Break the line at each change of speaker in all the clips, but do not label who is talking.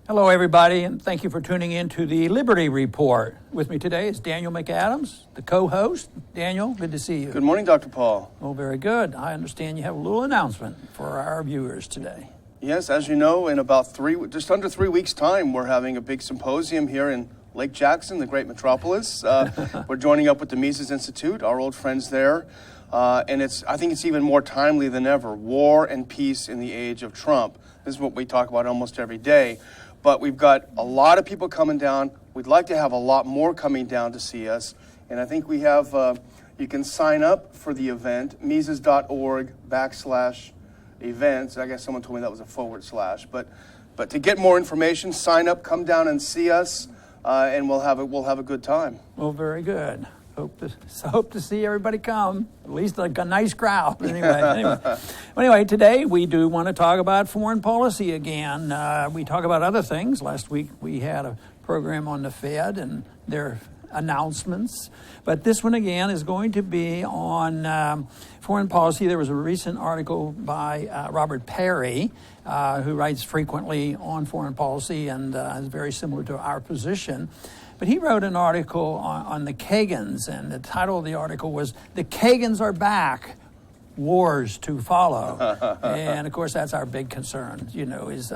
Hello, everybody, and thank you for tuning in to the Liberty Report. With me today is Daniel McAdams, the co-host. Daniel, good to see you.
Good morning, Dr. Paul.
Oh, very good. I understand you have a little announcement for our viewers today.
Yes, as you know, in about just under 3 weeks' time, we're having a big symposium here in Lake Jackson, the great metropolis. We're joining up with the Mises Institute, our old friends there. And I think it's even more timely than ever. War and peace in the age of Trump. This is what we talk about almost every day. But we've got a lot of people coming down. We'd like to have a lot more coming down to see us. And I think we have, you can sign up for the event, Mises.org/events. I guess someone told me that was a /. But to get more information, sign up, come down and see us, and we'll have a good time.
Well, very good. Hope to see everybody come, at least like a nice crowd. Anyway, today we do want to talk about foreign policy again. We talk about other things. Last week we had a program on the Fed and their announcements. But this one again is going to be on foreign policy. There was a recent article by Robert Perry, who writes frequently on foreign policy and is very similar to our position. But he wrote an article on the Kagans, and the title of the article was "The Kagans Are Back, Wars to Follow." And of course, that's our big concern, is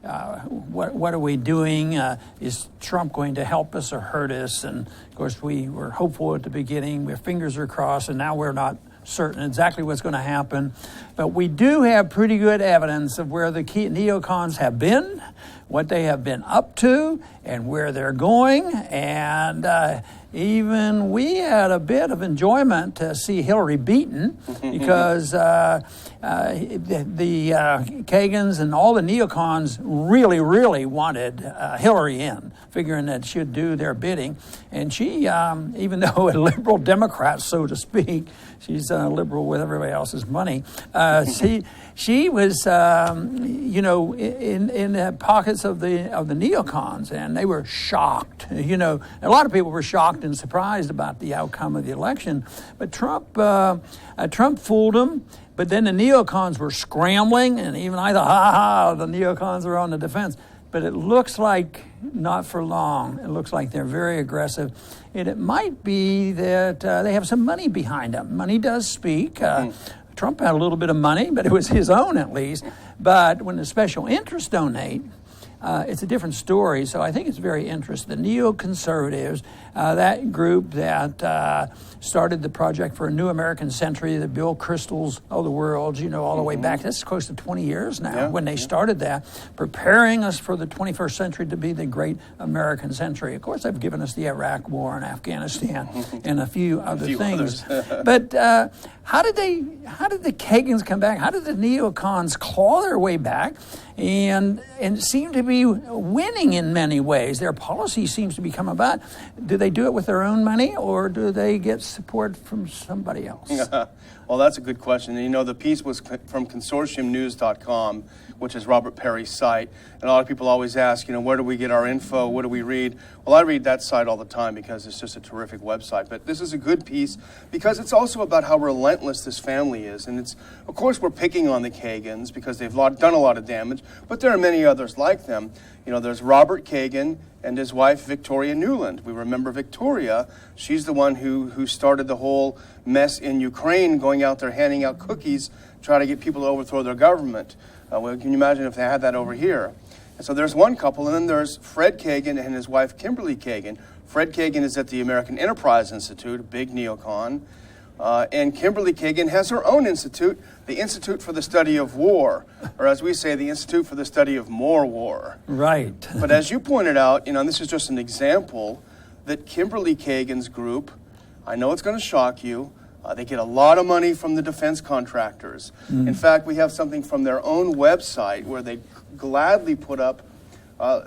what are we doing? Is Trump going to help us or hurt us? And of course, we were hopeful at the beginning, our fingers are crossed, and now we're not certain exactly what's going to happen. But we do have pretty good evidence of where the neocons have been, what they have been up to, and where they're going. And even we had a bit of enjoyment to see Hillary beaten because the Kagans and all the neocons really wanted Hillary in, figuring that she'd do their bidding. And she, even though a liberal Democrat, so to speak, she's liberal with everybody else's money, she was, in the pockets of the neocons, and they were shocked. A lot of people were shocked and surprised about the outcome of the election. But Trump fooled them. But then the neocons were scrambling, and even I thought, the neocons are on the defense. But it looks like not for long. It looks like they're very aggressive. And it might be that they have some money behind them. Money does speak. Trump had a little bit of money, but it was his own at least. But when the special interests donate, it's a different story. So I think it's very interesting. The neoconservatives, that group that started the project for a new American century, the Bill Kristols of the world, all the way back. That's close to 20 years now when they started that, preparing us for the 21st century to be the great American century. Of course, they've given us the Iraq War and Afghanistan and a few other things. But how did the Kagans come back? How did the neocons claw their way back and seem to be winning in many ways? Their policy seems to become about, do they do it with their own money or do they get support from somebody else?
Well, that's a good question. And, the piece was from consortiumnews.com, which is Robert Perry's site. And a lot of people always ask, where do we get our info? What do we read? Well, I read that site all the time because it's just a terrific website. But this is a good piece because it's also about how relentless this family is. And it's, of course, we're picking on the Kagans because they've done a lot of damage, but there are many others like them. There's Robert Kagan and his wife, Victoria Nuland. We remember Victoria. She's the one who started the whole mess in Ukraine, going out there handing out cookies, trying to get people to overthrow their government. Well, can you imagine if they had that over here? And so there's one couple, and then there's Fred Kagan and his wife, Kimberly Kagan. Fred Kagan is at the American Enterprise Institute, a big neocon. And Kimberly Kagan has her own institute, the Institute for the Study of War, or as we say, the Institute for the Study of More War.
Right.
But as you pointed out, and this is just an example, that Kimberly Kagan's group, I know it's going to shock you, they get a lot of money from the defense contractors. In fact, we have something from their own website where they gladly put up,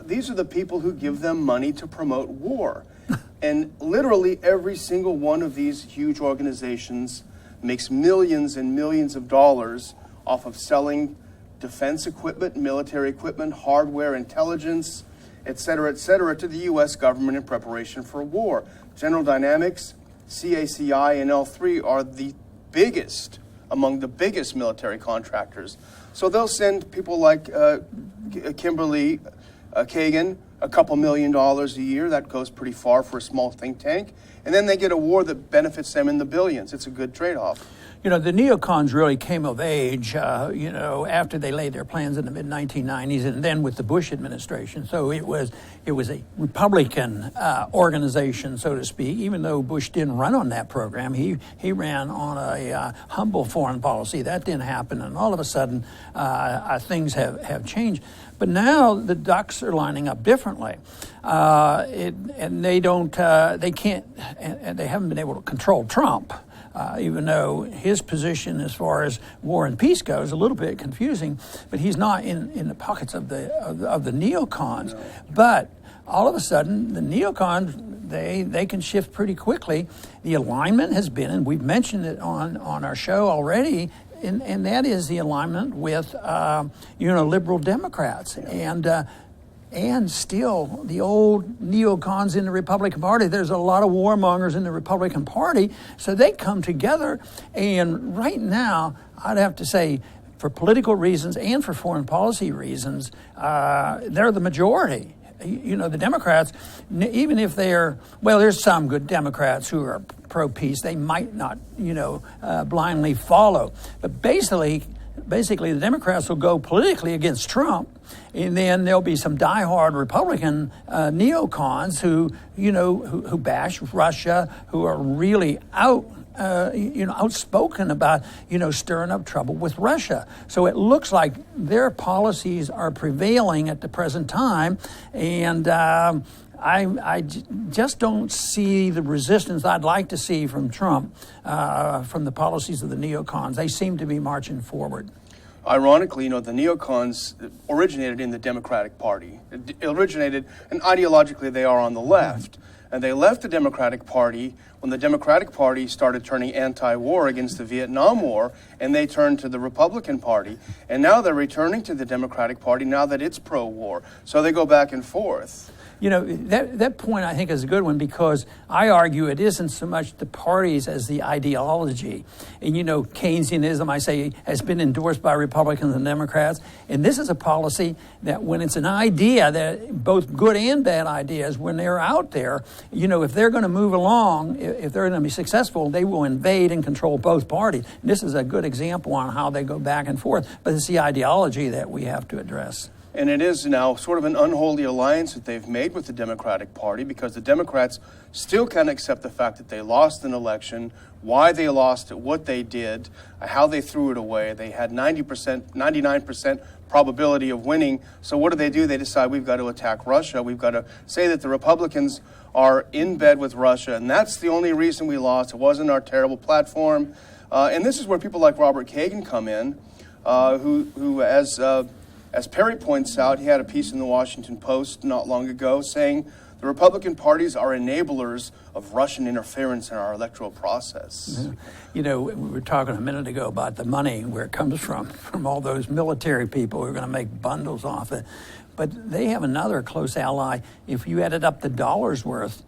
these are the people who give them money to promote war. And literally every single one of these huge organizations makes millions and millions of dollars off of selling defense equipment, military equipment, hardware, intelligence, et cetera, to the U.S. government in preparation for war. General Dynamics, CACI, and L3 are the biggest, among the biggest military contractors. So they'll send people like Kimberly Kagan, a couple $1 million a year. That goes pretty far for a small think tank. And then they get a war that benefits them in the billions. It's a good trade-off.
You know, the neocons really came of age, after they laid their plans in the mid-1990s and then with the Bush administration. So it was a Republican organization, so to speak, even though Bush didn't run on that program. He ran on a humble foreign policy. That didn't happen, and all of a sudden things have changed. But now the ducks are lining up differently, and they can't, and they haven't been able to control Trump. Even though his position as far as war and peace goes a little bit confusing, but he's not in the pockets of the neocons. No. But all of a sudden, the neocons, they can shift pretty quickly. The alignment has been, and we've mentioned it on our show already, and that is the alignment with liberal Democrats. Yeah. And still, the old neocons in the Republican Party, there's a lot of warmongers in the Republican Party, so they come together. And right now, I'd have to say, for political reasons and for foreign policy reasons, they're the majority. You know, the Democrats, even if there's some good Democrats who are pro-peace, they might not, blindly follow. But basically, the Democrats will go politically against Trump, and then there'll be some diehard Republican neocons who bash Russia, who are really outspoken about stirring up trouble with Russia. So it looks like their policies are prevailing at the present time, and I just don't see the resistance I'd like to see from Trump from the policies of the neocons. They seem to be marching forward.
Ironically, the neocons originated in the Democratic Party. It originated, and ideologically they are on the left. And they left the Democratic Party when the Democratic Party started turning anti-war against the Vietnam War, and they turned to the Republican Party. And now they're returning to the Democratic Party now that it's pro-war. So they go back and forth.
That point I think is a good one, because I argue it isn't so much the parties as the ideology. And Keynesianism, I say, has been endorsed by Republicans and Democrats. And this is a policy that when it's an idea, that both good and bad ideas, when they're out there, if they're going to move along, if they're going to be successful, they will invade and control both parties. And this is a good example on how they go back and forth. But it's the ideology that we have to address.
And it is now sort of an unholy alliance that they've made with the Democratic Party, because the Democrats still can't accept the fact that they lost an election, why they lost it, what they did, how they threw it away. They had 99% probability of winning. So what do? They decide we've got to attack Russia. We've got to say that the Republicans are in bed with Russia, and that's the only reason we lost. It wasn't our terrible platform. And this is where people like Robert Kagan come in, who as Perry points out, he had a piece in the Washington Post not long ago saying the Republican parties are enablers of Russian interference in our electoral process.
Yeah. We were talking a minute ago about the money, where it comes from all those military people who are going to make bundles off it. But they have another close ally. If you added up the dollars worth,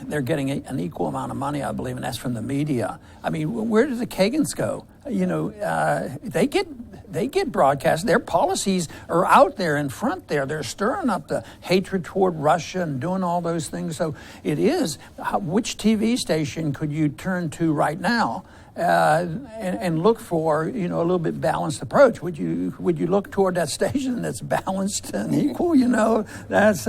they're getting an equal amount of money, I believe, and that's from the media. I mean, where do the Kagans go? They get broadcast. Their policies are out there in front there. They're stirring up the hatred toward Russia and doing all those things. So it is, which TV station could you turn to right now and look for, a little bit balanced approach? Would you look toward that station that's balanced and equal? That's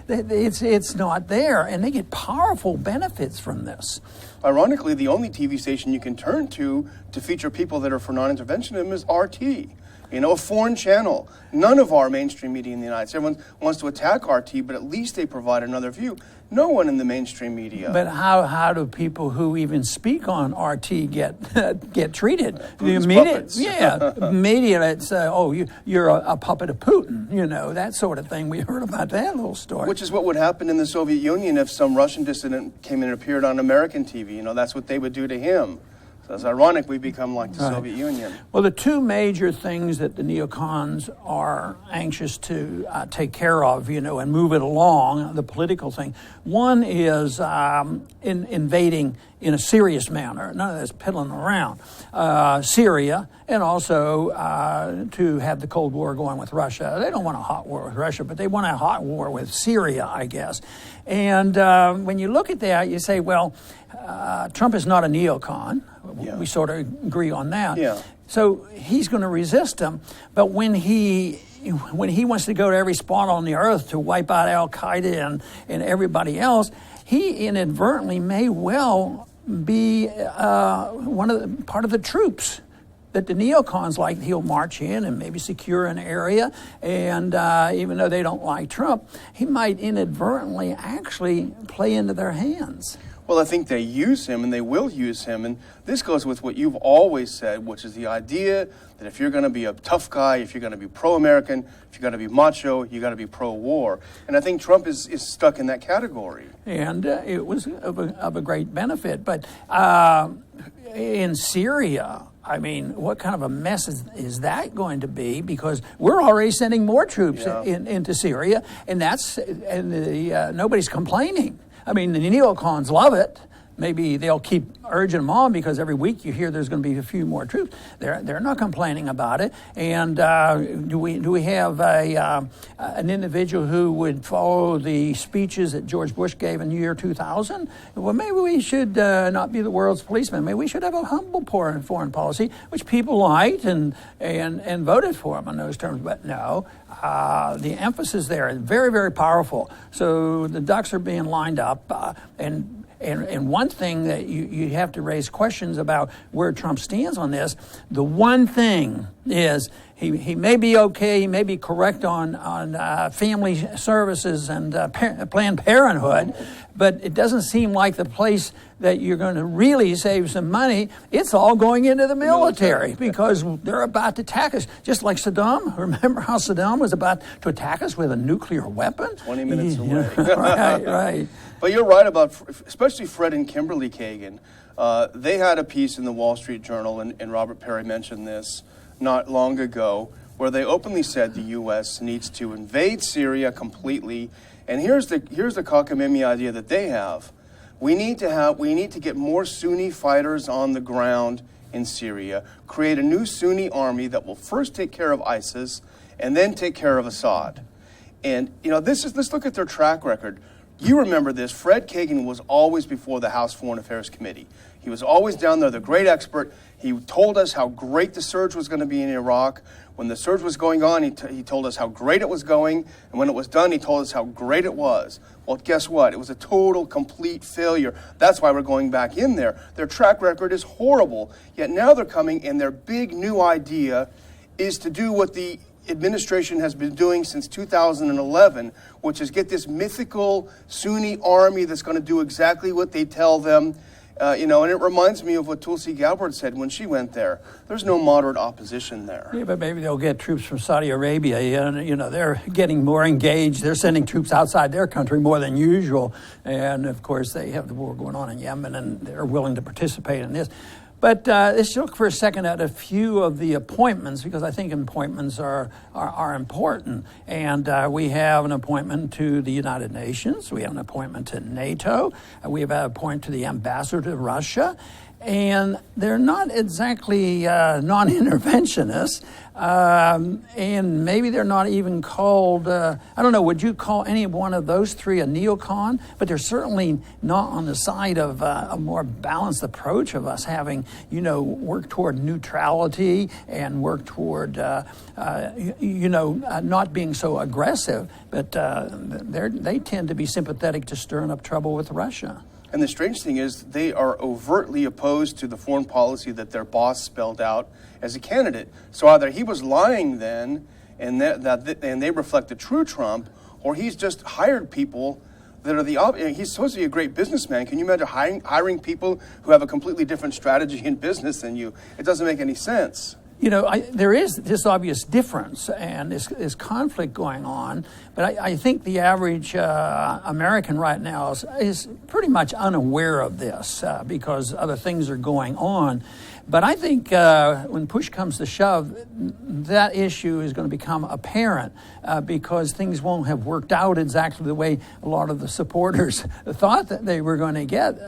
it's not there, and they get powerful benefits from this.
Ironically, the only TV station you can turn to feature people that are for non-interventionism is RT. A foreign channel. None of our mainstream media in the United States, everyone wants to attack RT, but at least they provide another view. No one in the mainstream media.
But how do people who even speak on RT get treated?
Putin's puppets.
Media that say, you're a puppet of Putin, that sort of thing. We heard about that little story.
Which is what would happen in the Soviet Union if some Russian dissident came in and appeared on American TV. That's what they would do to him. So it's ironic we become like the Soviet Union.
Well, the two major things that the neocons are anxious to take care of, and move it along, the political thing. One is invading in a serious manner, none of this piddling around, Syria, and also to have the Cold War going with Russia. They don't want a hot war with Russia, but they want a hot war with Syria, I guess. And when you look at that, you say, well, Trump is not a neocon.
Yeah.
We sort of agree on that.
Yeah.
So he's going to resist them. But when he wants to go to every spot on the earth to wipe out Al-Qaeda and everybody else, he inadvertently may well be part of the troops that the neocons like. He'll march in and maybe secure an area, and even though they don't like Trump, he might inadvertently actually play into their hands.
Well, I think they use him, and they will use him. And this goes with what you've always said, which is the idea that if you're going to be a tough guy, if you're going to be pro-American, if you're going to be macho, you got to be pro-war. And I think Trump is stuck in that category.
And it was of a great benefit. But in Syria, I mean, what kind of a mess is that going to be? Because we're already sending more troops into Syria, and nobody's complaining. I mean, the neocons love it. Maybe they'll keep urging them on because every week you hear there's going to be a few more troops. They're not complaining about it. And do we have an individual who would follow the speeches that George Bush gave in the year 2000? Well, maybe we should not be the world's policeman. Maybe we should have a humble foreign policy, which people liked and voted for him on those terms. But no, the emphasis there is very, very powerful. So the ducks are being lined up, and one thing that you have to raise questions about where Trump stands on this. The one thing is he may be okay, he may be correct on family services and Planned Parenthood, but it doesn't seem like the place that you're going to really save some money. It's all going into the military because they're about to attack us. Just like Saddam. Remember how Saddam was about to attack us with a nuclear weapon?
20 minutes away.
Right.
But you're right about, especially Fred and Kimberly Kagan. They had a piece in the Wall Street Journal, and Robert Perry mentioned this not long ago, where they openly said the U.S. needs to invade Syria completely. And here's the cockamamie idea that they have. We need to get more Sunni fighters on the ground in Syria, create a new Sunni army that will first take care of ISIS and then take care of Assad. And let's look at their track record. You remember this. Fred Kagan was always before the House Foreign Affairs Committee. He was always down there, the great expert. He told us how great the surge was going to be in Iraq. When the surge was going on, he told us how great it was going. And when it was done, he told us how great it was. Well, guess what? It was a total, complete failure. That's why we're going back in there. Their track record is horrible. Yet now they're coming, and their big new idea is to do what the administration has been doing since 2011, which is get this mythical Sunni army that's going to do exactly what they tell them. And it reminds me of what Tulsi Gabbard said when she went there. There's no moderate opposition there.
Yeah, but maybe they'll get troops from Saudi Arabia. They're getting more engaged. They're sending troops outside their country more than usual. And, of course, they have the war going on in Yemen, and they're willing to participate in this. But let's look for a second at a few of the appointments, because I think appointments are important. And we have an appointment to the United Nations. We have an appointment to NATO. We have an appointment to the ambassador to Russia. And they're not exactly non-interventionists. And maybe they're not even called, I don't know, would you call any one of those three a neocon? But they're certainly not on the side of a more balanced approach of us having, work toward neutrality and work toward, not being so aggressive. But they tend to be sympathetic to stirring up trouble with Russia.
And the strange thing is they are overtly opposed to the foreign policy that their boss spelled out as a candidate. So either he was lying then and they reflect the true Trump, or he's just hired people that are he's supposed to be a great businessman. Can you imagine hiring people who have a completely different strategy in business than you? It doesn't make any sense.
there is this obvious difference and this conflict going on, but I think the average American right now is pretty much unaware of this because other things are going on. But I think when push comes to shove, that issue is going to become apparent because things won't have worked out exactly the way a lot of the supporters thought that they were going to get,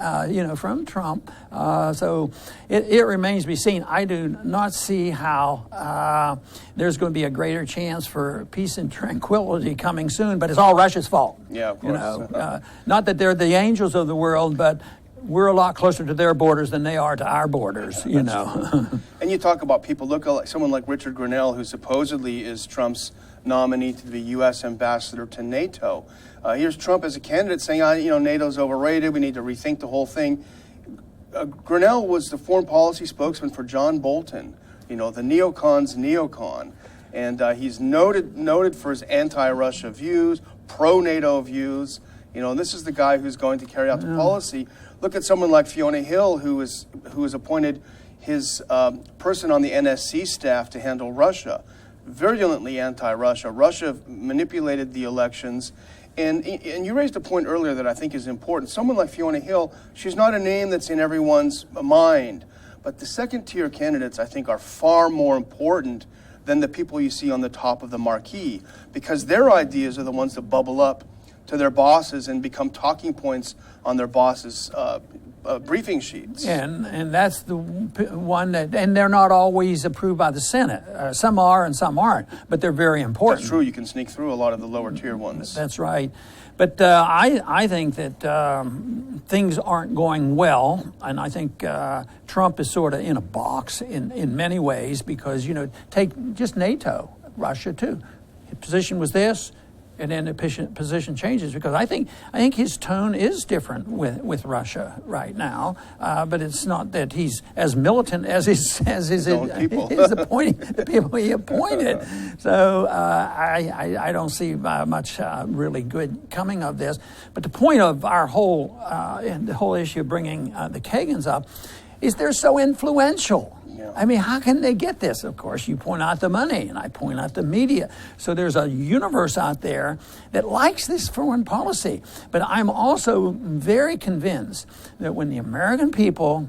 from Trump. So it remains to be seen. I do not see how there's going to be a greater chance for peace and tranquility coming soon, but it's all Russia's fault.
Yeah, of course.
Not that they're the angels of the world, but we're a lot closer to their borders than they are to our borders,
And you talk about people, look at someone like Richard Grenell, who supposedly is Trump's nominee to be U.S. ambassador to NATO. Here's Trump as a candidate saying, NATO's overrated, we need to rethink the whole thing. Grenell was the foreign policy spokesman for John Bolton, the neocons neocon. And he's noted for his anti-Russia views, pro-NATO views. And this is the guy who's going to carry out the policy. Look at someone like Fiona Hill, who was appointed his person on the NSC staff to handle Russia. Virulently anti-Russia. Russia manipulated the elections. And you raised a point earlier that I think is important. Someone like Fiona Hill, she's not a name that's in everyone's mind. But the second-tier candidates, I think, are far more important than the people you see on the top of the marquee, because their ideas are the ones that bubble up to their bosses and become talking points on their bosses' briefing sheets.
And that's the one that, and they're not always approved by the Senate. Some are and some aren't, but they're very important.
That's true. You can sneak through a lot of the lower tier ones.
That's right. But I think that things aren't going well, and I think Trump is sort of in a box in many ways because, take just NATO, Russia too. His position was this, and then the position changes because I think his tone is different with Russia right now, but it's not that he's as militant as his the people he appointed. So I don't see much really good coming of this. But the point of our whole the whole issue of bringing the Kagans up is they're so influential. I mean, how can they get this? Of course, you point out the money, and I point out the media. So there's a universe out there that likes this foreign policy. But I'm also very convinced that when the American people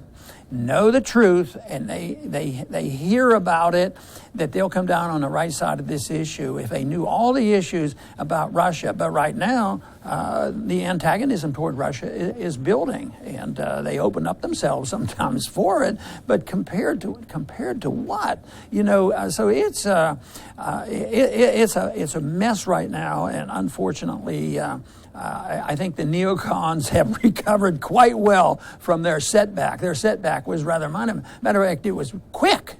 know the truth and they hear about it, that they'll come down on the right side of this issue if they knew all the issues about Russia. But right now, the antagonism toward Russia is building, and they open up themselves sometimes for it. But compared to what? So it's a mess right now, and unfortunately, I think the neocons have recovered quite well from their setback. Their setback was rather minor. Matter of fact, it was quick.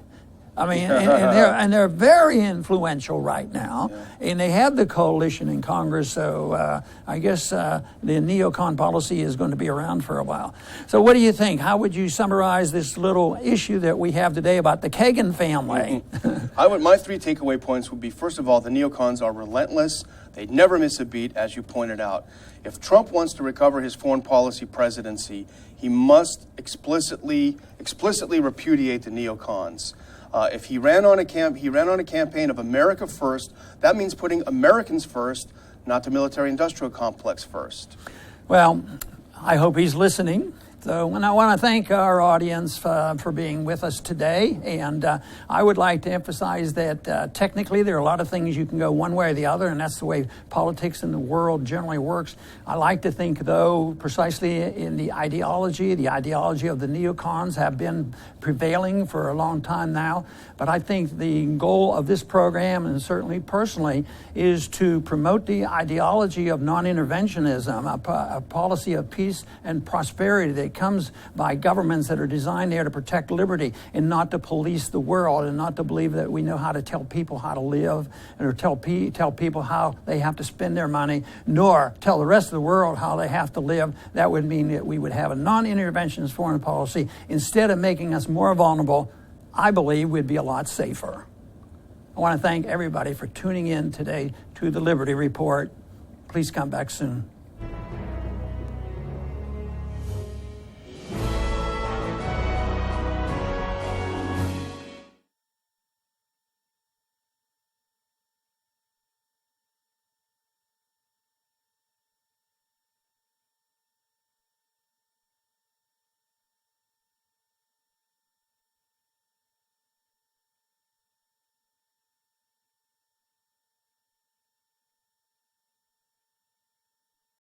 I mean, and they're very influential right now, and they have the coalition in Congress. So I guess the neocon policy is going to be around for a while. So what do you think? How would you summarize this little issue that we have today about the Kagan family?
My three takeaway points would be: first of all, the neocons are relentless. They never miss a beat, as you pointed out. If Trump wants to recover his foreign policy presidency, he must explicitly repudiate the neocons. If he ran on a campaign of America first, that means putting Americans first, not the military-industrial complex first.
Well, I hope he's listening. So, and I want to thank our audience for being with us today. And I would like to emphasize that technically there are a lot of things you can go one way or the other, and that's the way politics in the world generally works. I like to think, though, precisely in the ideology of the neocons have been prevailing for a long time now. But I think the goal of this program, and certainly personally, is to promote the ideology of non-interventionism, a policy of peace and prosperity that comes by governments that are designed there to protect liberty and not to police the world, and not to believe that we know how to tell people how to live or tell people how they have to spend their money, nor tell the rest of the world how they have to live. That would mean that we would have a non-interventionist foreign policy. Instead of making us more vulnerable, I believe we'd be a lot safer. I want to thank everybody for tuning in today to the Liberty Report. Please come back soon.